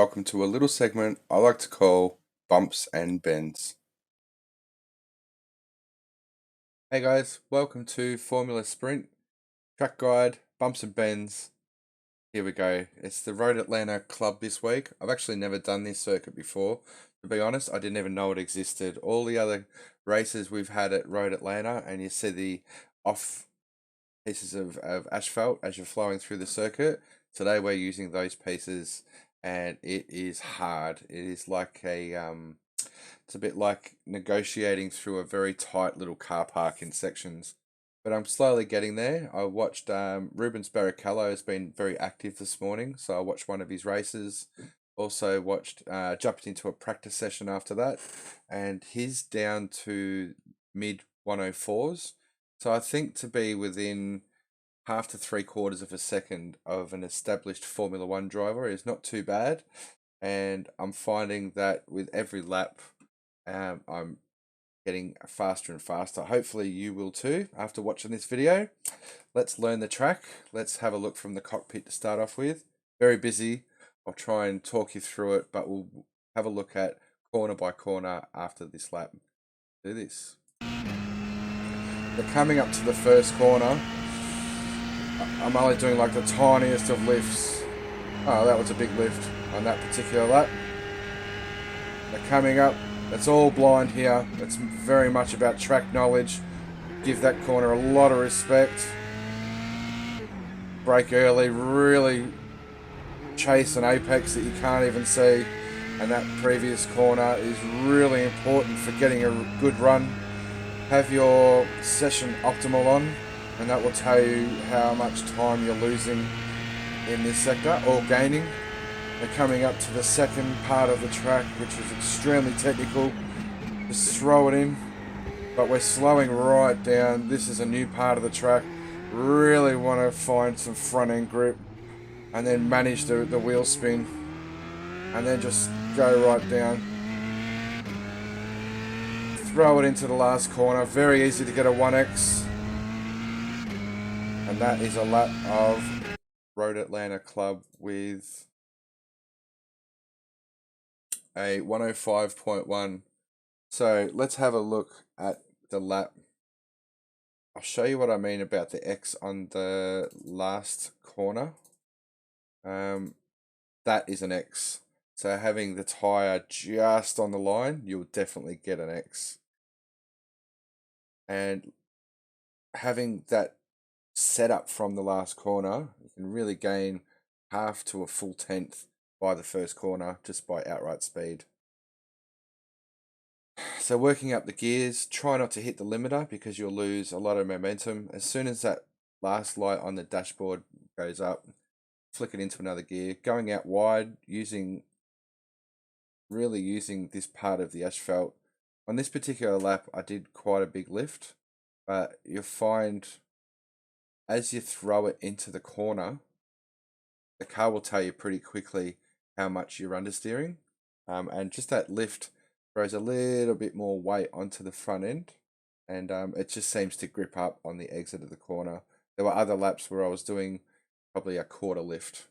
welcome to a little segment I like to call Bumps and Bends. Hey guys, welcome to Formula Sprint, Track Guide, Bumps and Bends. Here we go. It's the Road Atlanta Club this week. I've actually never done this circuit before. To be honest, I didn't even know it existed. All the other races we've had at Road Atlanta, and you see the off pieces of asphalt as you're flowing through the circuit. Today we're using those pieces and it is hard. It is like it's a bit like negotiating through a very tight little car park in sections. But I'm slowly getting there. I watched Rubens Barrichello has been very active this morning, so I watched one of his races. Also watched jumped into a practice session after that, and he's down to mid 104s. So I think to be within half to 3/4 of a second of an established Formula One driver is not too bad. And I'm finding that with every lap, I'm getting faster and faster. Hopefully you will too after watching this video. Let's learn the track. Let's have a look from the cockpit to start off with. Very busy. I'll try and talk you through it, but we'll have a look at corner by corner after this lap. Do this. They're coming up to the first corner. I'm only doing like the tiniest of lifts. Oh, that was a big lift on that particular lap. They're coming up. It's all blind here. It's very much about track knowledge. Give that corner a lot of respect. Brake early, really chase an apex that you can't even see. And that previous corner is really important for getting a good run. Have your session optimal on, and that will tell you how much time you're losing in this sector or gaining. They're coming up to the second part of the track, which is extremely technical. Just throw it in, but we're slowing right down. This is a new part of the track. Really want to find some front end grip and then manage the wheel spin and then just go right down. Throw it into the last corner. Very easy to get a 1x. And that is a lap of Road Atlanta Club with a 105.1. So let's have a look at the lap. I'll show you what I mean about the X on the last corner. That is an X. So having the tire just on the line, you'll definitely get an X. And having that setup from the last corner, you can really gain half to a full tenth by the first corner just by outright speed. So working up the gears, try not to hit the limiter because you'll lose a lot of momentum. As soon as that last light on the dashboard goes up, flick it into another gear. Going out wide, really using this part of the asphalt. On this particular lap, I did quite a big lift, but you'll find as you throw it into the corner, the car will tell you pretty quickly how much you're understeering. And just that lift throws a little bit more weight onto the front end, and it just seems to grip up on the exit of the corner. There were other laps where I was doing probably a quarter lift.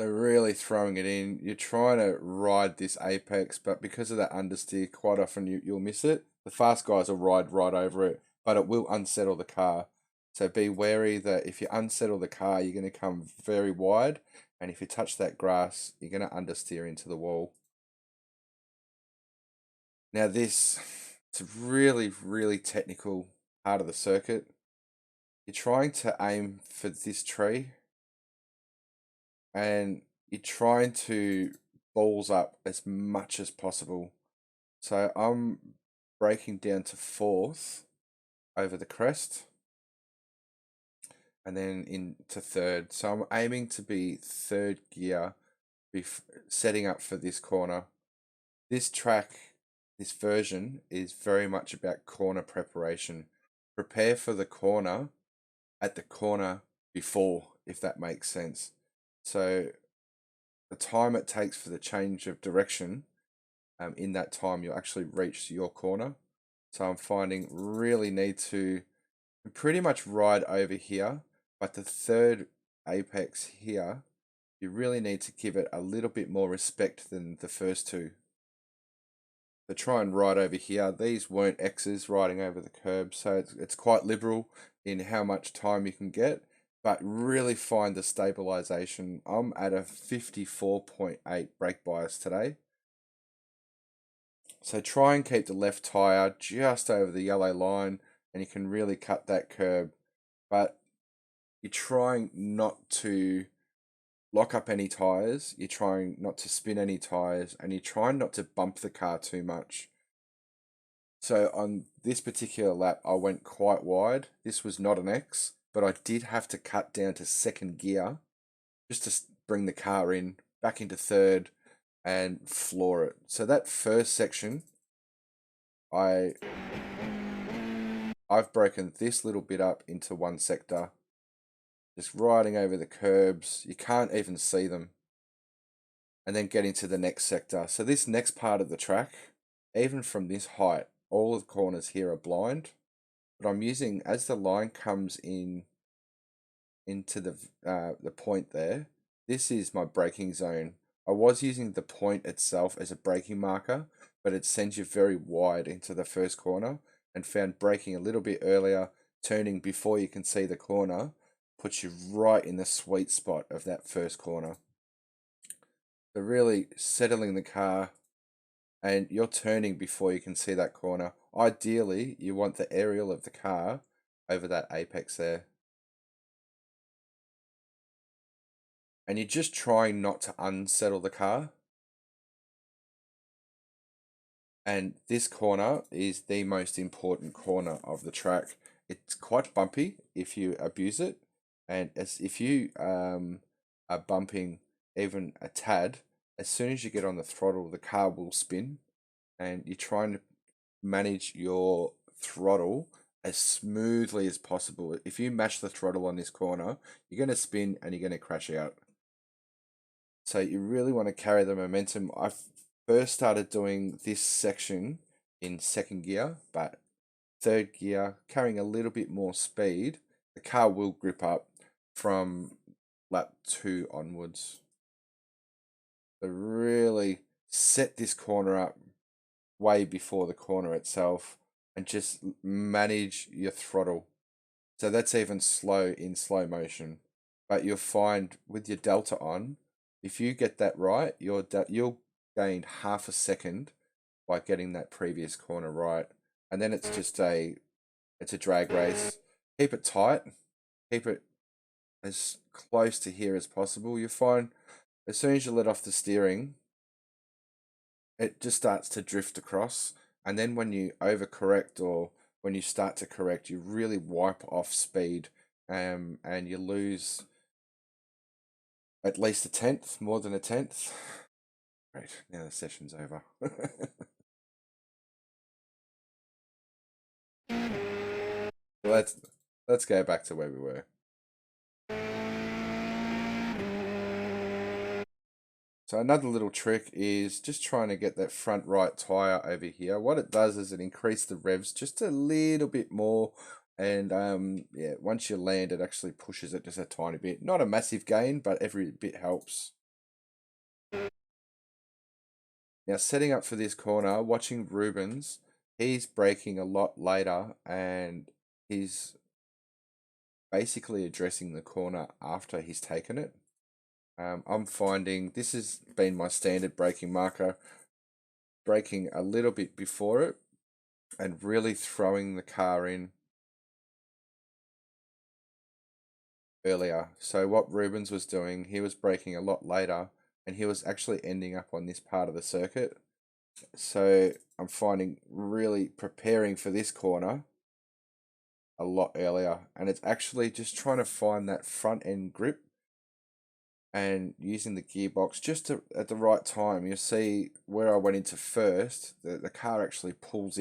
So really throwing it in. You're trying to ride this apex, but because of that understeer, quite often you'll miss it. The fast guys will ride right over it, but it will unsettle the car. So be wary that if you unsettle the car, you're going to come very wide, and if you touch that grass, you're going to understeer into the wall. Now it's a really, really technical part of the circuit. You're trying to aim for this tree, and you're trying to balls up as much as possible. So I'm braking down to fourth over the crest and then into third. So I'm aiming to be third gear, setting up for this corner. This track, this version is very much about corner preparation. Prepare for the corner at the corner before, if that makes sense. So the time it takes for the change of direction, in that time you'll actually reach your corner. So I'm finding really need to pretty much ride over here But the third apex here, you really need to give it a little bit more respect than the first two. So try and ride over here. These weren't X's riding over the curb, so it's quite liberal in how much time you can get, but really find the stabilization. I'm at a 54.8 brake bias today. So try and keep the left tire just over the yellow line, and you can really cut that curb. But you're trying not to lock up any tires, you're trying not to spin any tires, and you're trying not to bump the car too much. So on this particular lap, I went quite wide. This was not an X, but I did have to cut down to second gear just to bring the car in, back into third, and floor it. So that first section, I've broken this little bit up into one sector, just riding over the curbs. You can't even see them. And then getting to the next sector. So this next part of the track, even from this height, all of the corners here are blind. But I'm using, as the line comes in into the point there, this is my braking zone. I was using the point itself as a braking marker, but it sends you very wide into the first corner, and found braking a little bit earlier, turning before you can see the corner, puts you right in the sweet spot of that first corner. So really settling the car, and you're turning before you can see that corner. Ideally, you want the aerial of the car over that apex there. And you're just trying not to unsettle the car. And this corner is the most important corner of the track. It's quite bumpy if you abuse it. And if you are bumping even a tad, as soon as you get on the throttle, the car will spin. And you're trying to manage your throttle as smoothly as possible. If you mash the throttle on this corner, you're going to spin and you're going to crash out. So you really want to carry the momentum. I first started doing this section in second gear, but third gear, carrying a little bit more speed, the car will grip up from lap 2 onwards. So really set this corner up way before the corner itself, and just manage your throttle. So that's even slow in slow motion. But you'll find with your delta on, if you get that right, you'll gain half a second by getting that previous corner right. And then it's just it's a drag race. Keep it tight. Keep it as close to here as possible. You'll find as soon as you let off the steering, it just starts to drift across. And then when you overcorrect, or when you start to correct, you really wipe off speed, and you lose at least a tenth, more than a tenth. Great, now the session's over. let's go back to where we were. So another little trick is just trying to get that front right tire over here. What it does is it increases the revs just a little bit more, and yeah, once you land, it actually pushes it just a tiny bit. Not a massive gain, but every bit helps. Now setting up for this corner, watching Rubens, he's braking a lot later, and he's basically addressing the corner after he's taken it. I'm finding this has been my standard braking marker, braking a little bit before it and really throwing the car in earlier. So what Rubens was doing, he was braking a lot later, and he was actually ending up on this part of the circuit. So I'm finding really preparing for this corner a lot earlier, and it's actually just trying to find that front end grip and using the gearbox just at the right time. You see where I went into first, the car actually pulls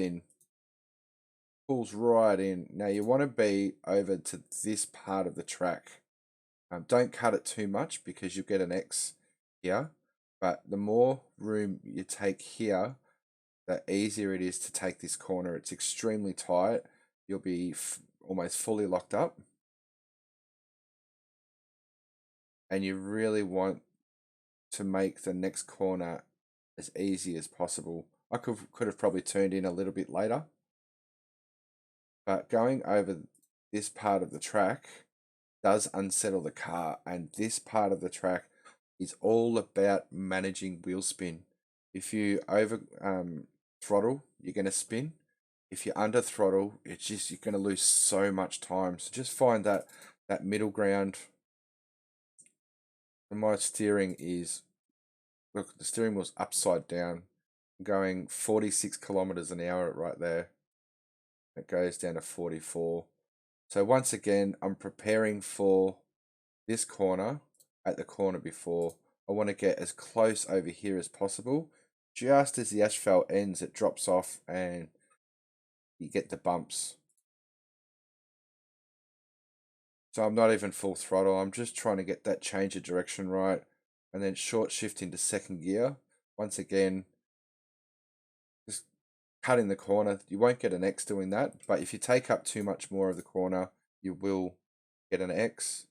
right in. Now you want to be over to this part of the track. Don't cut it too much because you'll get an X here, but the more room you take here, the easier it is to take this corner. It's extremely tight. You'll be almost fully locked up. and you really want to make the next corner as easy as possible. I could have probably turned in a little bit later, but going over this part of the track does unsettle the car, and this part of the track is all about managing wheel spin. If you over throttle, you're going to spin. If you're under throttle, it's just you're going to lose so much time. So just find that middle ground. And my steering is, look, the steering wheel's upside down, going 46 kilometers an hour right there. It goes down to 44. So once again, I'm preparing for this corner at the corner before. I want to get as close over here as possible. Just as the asphalt ends, it drops off and you get the bumps. So I'm not even full throttle. I'm just trying to get that change of direction right. And then short shift into second gear. Once again, just cutting the corner. You won't get an X doing that. But if you take up too much more of the corner, you will get an X.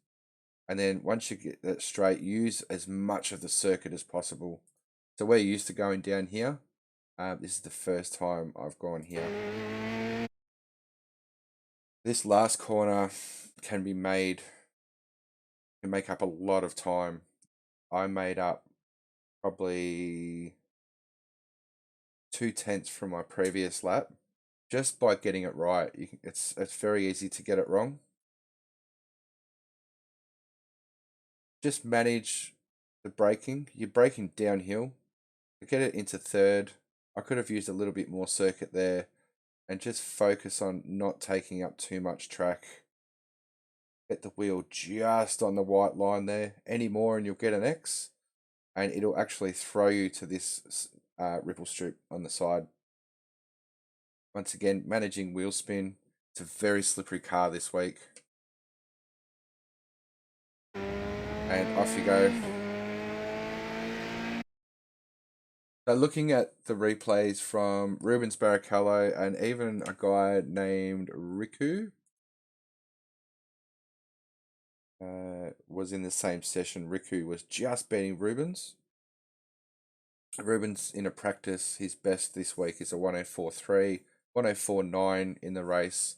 And then once you get that straight, use as much of the circuit as possible. So we're used to going down here. This is the first time I've gone here. This last corner can make up a lot of time. I made up probably 2/10 from my previous lap just by getting it right. It's very easy to get it wrong. Just manage the braking. You're braking downhill. To get it into third, I could have used a little bit more circuit there and just focus on not taking up too much track. Get the wheel just on the white line there. Any more and you'll get an X, and it'll actually throw you to this ripple strip on the side. Once again, managing wheel spin. It's a very slippery car this week. And off you go. So looking at the replays from Rubens Barrichello and even a guy named Riku was in the same session. Riku was just beating Rubens. Rubens in a practice, his best this week is a 104.3, 104.9 in the race.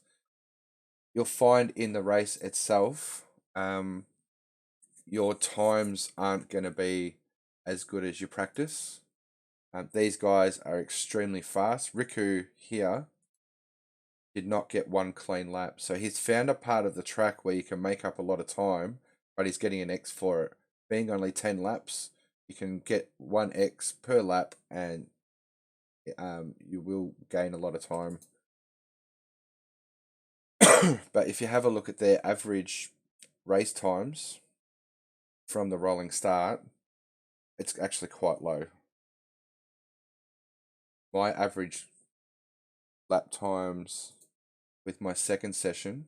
You'll find in the race itself, your times aren't going to be as good as your practice. These guys are extremely fast. Riku here did not get one clean lap. So he's found a part of the track where you can make up a lot of time, but he's getting an X for it. Being only 10 laps, you can get 1X per lap and you will gain a lot of time. But if you have a look at their average race times from the rolling start, it's actually quite low. My average lap times with my second session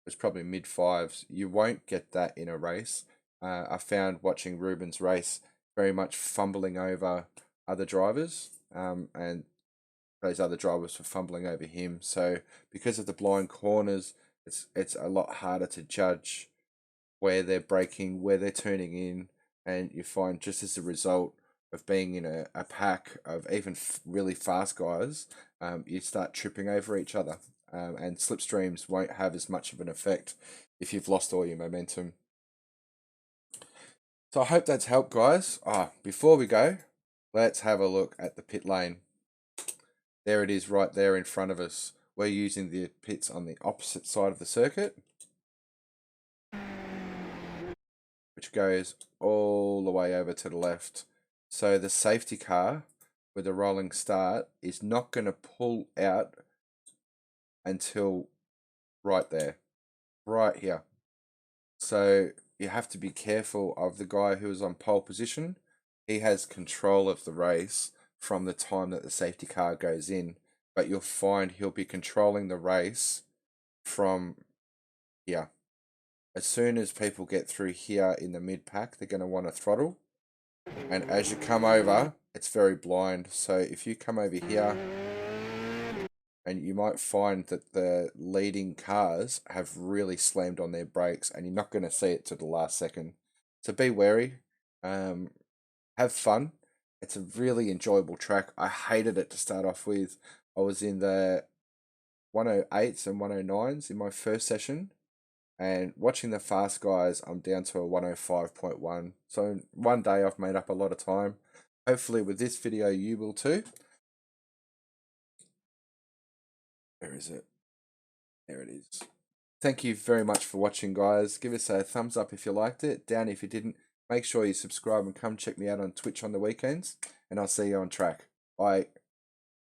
was probably mid fives. You won't get that in a race. I found watching Rubens race very much fumbling over other drivers, and those other drivers were fumbling over him. So because of the blind corners, it's a lot harder to judge where they're braking, where they're turning in, and you find just as a result of being in a pack of even really fast guys, you start tripping over each other, and slipstreams won't have as much of an effect if you've lost all your momentum. So I hope that's helped, guys. Before we go, let's have a look at the pit lane. There it is right there in front of us. We're using the pits on the opposite side of the circuit, which goes all the way over to the left. So the safety car with a rolling start is not going to pull out until right there, right here. So you have to be careful of the guy who is on pole position. He has control of the race from the time that the safety car goes in, but you'll find he'll be controlling the race from here. As soon as people get through here in the mid pack, they're going to want to throttle. And as you come over, it's very blind. So if you come over here, and you might find that the leading cars have really slammed on their brakes, and you're not going to see it to the last second. So be wary. Have fun. It's a really enjoyable track. I hated it to start off with. I was in the 108s and 109s in my first session, and watching the fast guys, I'm down to a 105.1. So one day I've made up a lot of time. Hopefully with this video you will too. Where is it? There it is. Thank you very much for watching, guys. Give us a thumbs up if you liked it, down if you didn't. Make sure you subscribe and come check me out on Twitch on the weekends, and I'll see you on track. Bye.